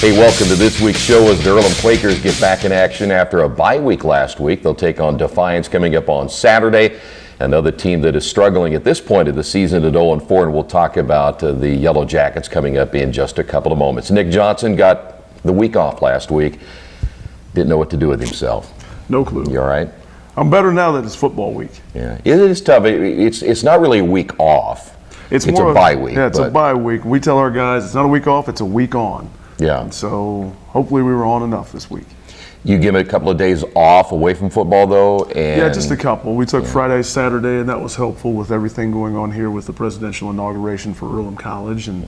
Hey, welcome to this week's show as the Earlham Quakers get back in action after a bye week last week. They'll take on Defiance coming up on Saturday. Another team that is struggling at this point of the season at 0-4, and we'll talk about the Yellow Jackets coming up in just a couple of moments. Nick Johnson got the week off last week. Didn't know what to do with himself. No clue. You all right? I'm better now that it's football week. Yeah, it is tough. It's not really a week off. It's more a bye week. Yeah, it's a bye week. We tell our guys it's not a week off, it's a week on. Yeah. And so hopefully we were on enough this week. You give it a couple of days off away from football, though? And yeah, just a couple. We took Friday, Saturday, and that was helpful with everything going on here with the presidential inauguration for Earlham College, and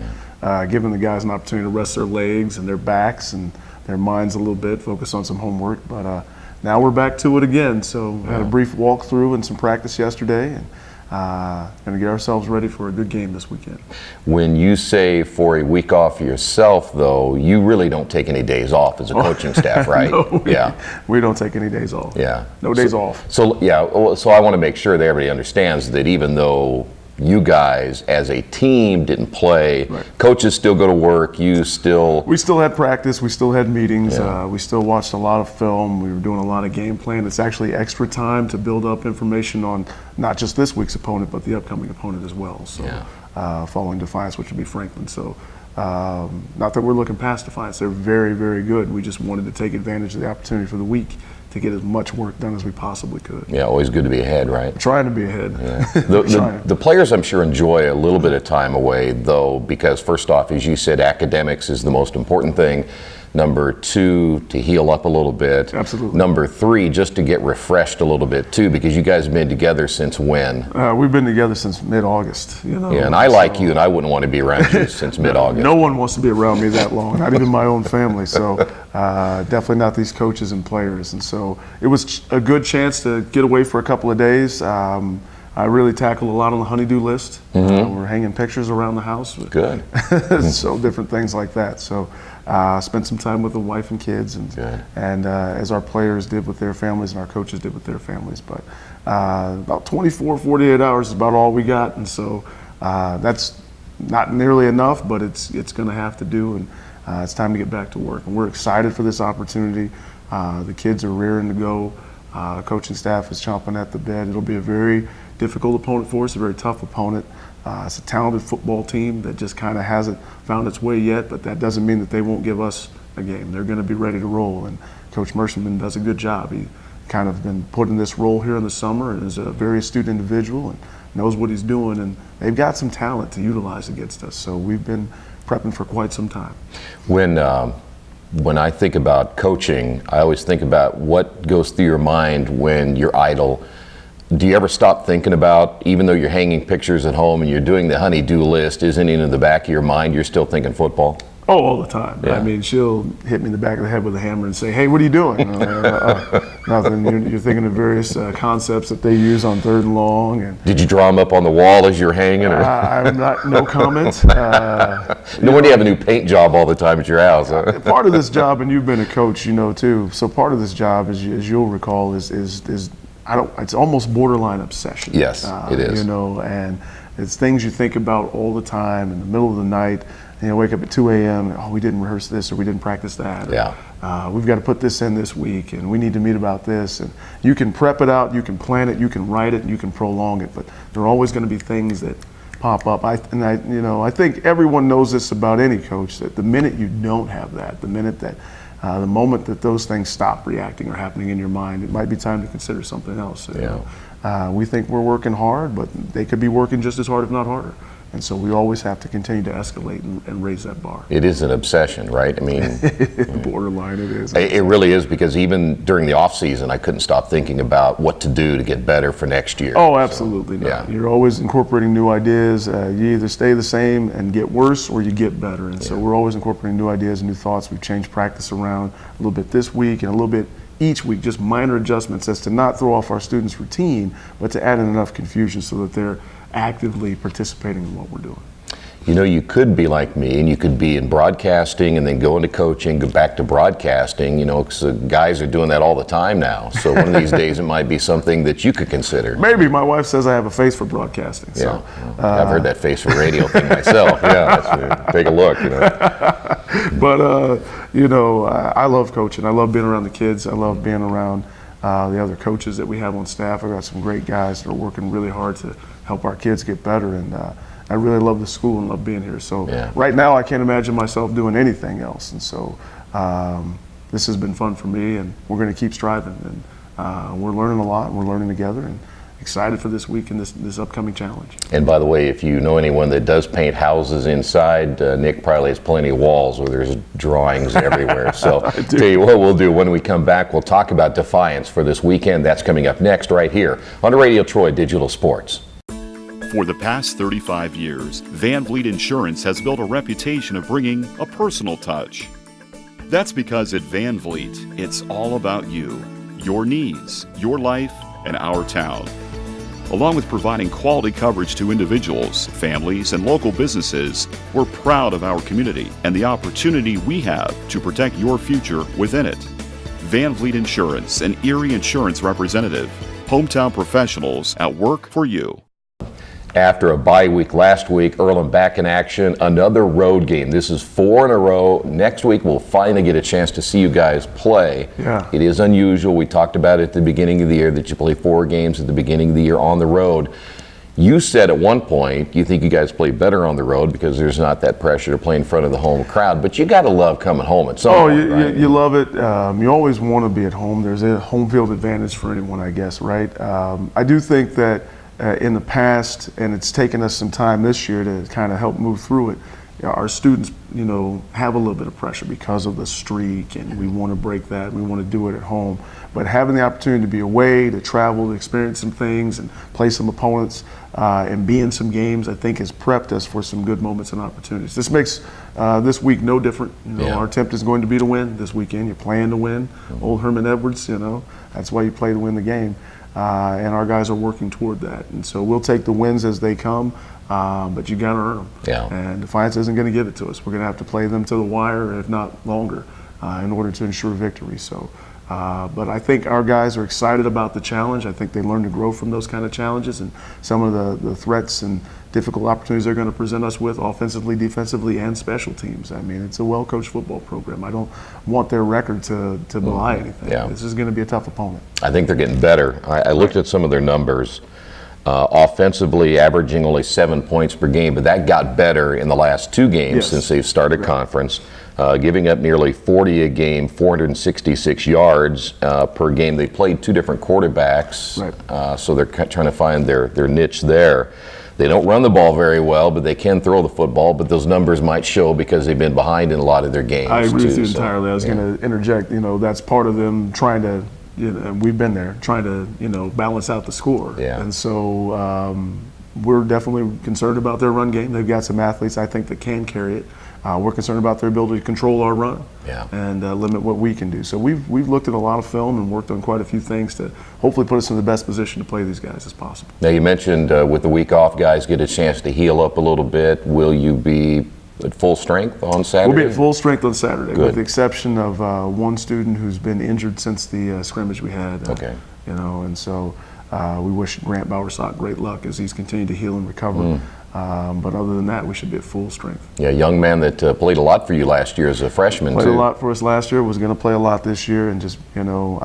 giving the guys an opportunity to rest their legs and their backs and their minds a little bit, focus on some homework. But now we're back to it again. So we had a brief walkthrough and some practice yesterday, and going to get ourselves ready for a good game this weekend. When you say for a week off yourself, though, you really don't take any days off as a coaching staff, right? No, we don't take any days off. Yeah. No days off. So I want to make sure that everybody understands that even though you guys as a team didn't play, coaches still go to work, we still had practice, we still had meetings, we still watched a lot of film, we were doing a lot of game plan. It's actually extra time to build up information on not just this week's opponent, but the upcoming opponent as well. So following Defiance, which would be Franklin. So not that we're looking past Defiance, they're very, very good. We just wanted to take advantage of the opportunity for the week to get as much work done as we possibly could. Yeah, always good to be ahead, right? Trying to be ahead. Yeah. The players, I'm sure, enjoy a little bit of time away, though, because first off, as you said, academics is the most important thing. Number two, to heal up a little bit. Absolutely. Number three, just to get refreshed a little bit, too, because you guys have been together since when? We've been together since mid-August. Yeah, and I like you, and I wouldn't want to be around you since mid-August. No one wants to be around me that long, not even my own family. So definitely not these coaches and players. And so it was a good chance to get away for a couple of days. I really tackled a lot on the honeydew list. We're hanging pictures around the house. Good. So different things like that. So spent some time with the wife and kids, and as our players did with their families and our coaches did with their families. But about 24, 48 hours is about all we got, and so that's not nearly enough, but it's going to have to do, and it's time to get back to work. And we're excited for this opportunity. The kids are rearing to go. Coaching staff is chomping at the bit. It'll be a very difficult opponent for us, a very tough opponent. It's a talented football team that just kind of hasn't found its way yet, but that doesn't mean that they won't give us a game. They're going to be ready to roll, and Coach Mershman does a good job. He kind of been put in this role here in the summer and is a very astute individual and knows what he's doing, and they've got some talent to utilize against us. So we've been prepping for quite some time. When I think about coaching, I always think about what goes through your mind when you're idle. Do you ever stop thinking about, even though you're hanging pictures at home and you're doing the honey-do list, isn't it in the back of your mind you're still thinking football? Oh, all the time. Yeah. I mean, she'll hit me in the back of the head with a hammer and say, "Hey, what are you doing?" Nothing. You're thinking of various concepts that they use on third and long. And did you draw them up on the wall as you're hanging? Or? I'm not. No comment. No wonder you have a new paint job all the time at your house. Huh? Part of this job, and you've been a coach, you know too. So part of this job, as you'll recall, is it's almost borderline obsession. Yes, it is. You know, and it's things you think about all the time in the middle of the night. You know, wake up at 2 a.m. and, we didn't rehearse this or we didn't practice that. Or, we've got to put this in this week and we need to meet about this. And you can prep it out, you can plan it, you can write it, and you can prolong it. But there are always going to be things that pop up. I think everyone knows this about any coach, that the minute you don't have that, the moment that those things stop reacting or happening in your mind, it might be time to consider something else. You know? We think we're working hard, but they could be working just as hard, if not harder. And so we always have to continue to escalate and raise that bar. It is an obsession, right? I mean, borderline it is. It really is, because even during the off season, I couldn't stop thinking about what to do to get better for next year. Oh, absolutely. So, not. You're always incorporating new ideas. You either stay the same and get worse, or you get better. And so we're always incorporating new ideas and new thoughts. We've changed practice around a little bit this week and a little bit each week, just minor adjustments as to not throw off our students' routine, but to add in enough confusion so that they're actively participating in what we're doing. You know, you could be like me, and you could be in broadcasting and then go into coaching, go back to broadcasting, you know, because guys are doing that all the time now. So one of these days it might be something that you could consider. Maybe. My wife says I have a face for broadcasting. So, I've heard that face for radio thing myself. Take a look, you know. But, you know, I love coaching. I love being around the kids. I love being around the other coaches that we have on staff. I've got some great guys that are working really hard to help our kids get better. And I really love the school and love being here. So right now I can't imagine myself doing anything else. And so this has been fun for me, and we're going to keep striving. And we're learning a lot, and we're learning together, and excited for this week and this upcoming challenge. And by the way, if you know anyone that does paint houses inside, Nick probably has plenty of walls where there's drawings everywhere. So tell you what we'll do when we come back, we'll talk about Defiance for this weekend. That's coming up next right here on Radio Troy Digital Sports. For the past 35 years, Van Vliet Insurance has built a reputation of bringing a personal touch. That's because at Van Vliet, it's all about you, your needs, your life, and our town. Along with providing quality coverage to individuals, families, and local businesses, we're proud of our community and the opportunity we have to protect your future within it. Van Vliet Insurance, an Erie Insurance representative. Hometown professionals at work for you. After a bye week last week, Earlham back in action, another road game. This is 4 in a row. Next week, we'll finally get a chance to see you guys play. Yeah. It is unusual. We talked about it at the beginning of the year that you play 4 games at the beginning of the year on the road. You said at one point you think you guys play better on the road because there's not that pressure to play in front of the home crowd, but you got to love coming home at some point, right? You love it. You always want to be at home. There's a home field advantage for anyone, I guess, right? I do think that in the past, and it's taken us some time this year to kind of help move through it, our students, you know, have a little bit of pressure because of the streak, and we want to break that. We want to do it at home. But having the opportunity to be away, to travel, to experience some things and play some opponents and be in some games, I think has prepped us for some good moments and opportunities. This makes this week no different. You know, our attempt is going to be to win this weekend. You're playing to win. Old Herman Edwards, you know, that's why you play to win the game. And our guys are working toward that. And so we'll take the wins as they come, but you got to earn them. Yeah. And Defiance isn't going to give it to us. We're going to have to play them to the wire, if not longer, in order to ensure victory. So, but I think our guys are excited about the challenge. I think they learn to grow from those kind of challenges and some of the threats and difficult opportunities they're going to present us with offensively, defensively, and special teams. I mean, it's a well-coached football program. I don't want their record to belie anything. Yeah. This is going to be a tough opponent. I think they're getting better. I looked at some of their numbers. Offensively averaging only 7 points per game, but that got better in the last 2 games since they've started conference. Giving up nearly 40 a game, 466 yards per game. They played 2 different quarterbacks, so they're trying to find their niche there. They don't run the ball very well, but they can throw the football, but those numbers might show because they've been behind in a lot of their games. I agree with you entirely. I was going to interject, you know, that's part of them trying to, you know, we've been there, trying to, you know, balance out the score. Yeah. And so we're definitely concerned about their run game. They've got some athletes, I think, that can carry it. We're concerned about their ability to control our run and limit what we can do. So we've looked at a lot of film and worked on quite a few things to hopefully put us in the best position to play these guys as possible. Now you mentioned with the week off, guys get a chance to heal up a little bit. Will you be at full strength on Saturday? We'll be at full strength on Saturday, Good. with the exception of one student who's been injured since the scrimmage we had. You know, and so we wish Grant Bowersock great luck as he's continued to heal and recover. But other than that, we should be at full strength. Yeah, a young man that played a lot for you last year as a freshman. Played a lot for us last year, was going to play a lot this year, and just, you know,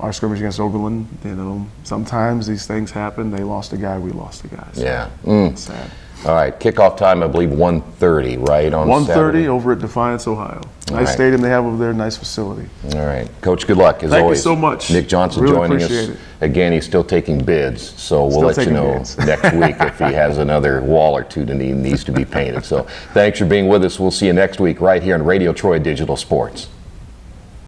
our scrimmage against Oberlin, you know, sometimes these things happen. They lost a guy, we lost a guy. So it's sad. All right, kickoff time, I believe 1:30, right, on 1:30 Saturday? over at Defiance, Ohio. Nice right. stadium they have over there, nice facility. All right. Coach, good luck, as Thank always. you so much. Nick Johnson Really joining us. appreciate it. Again, he's still taking bids, so we'll Still let you taking know bids. next week if he has another wall or 2 that needs to be painted. So thanks for being with us. We'll see you next week right here on Radio Troy Digital Sports.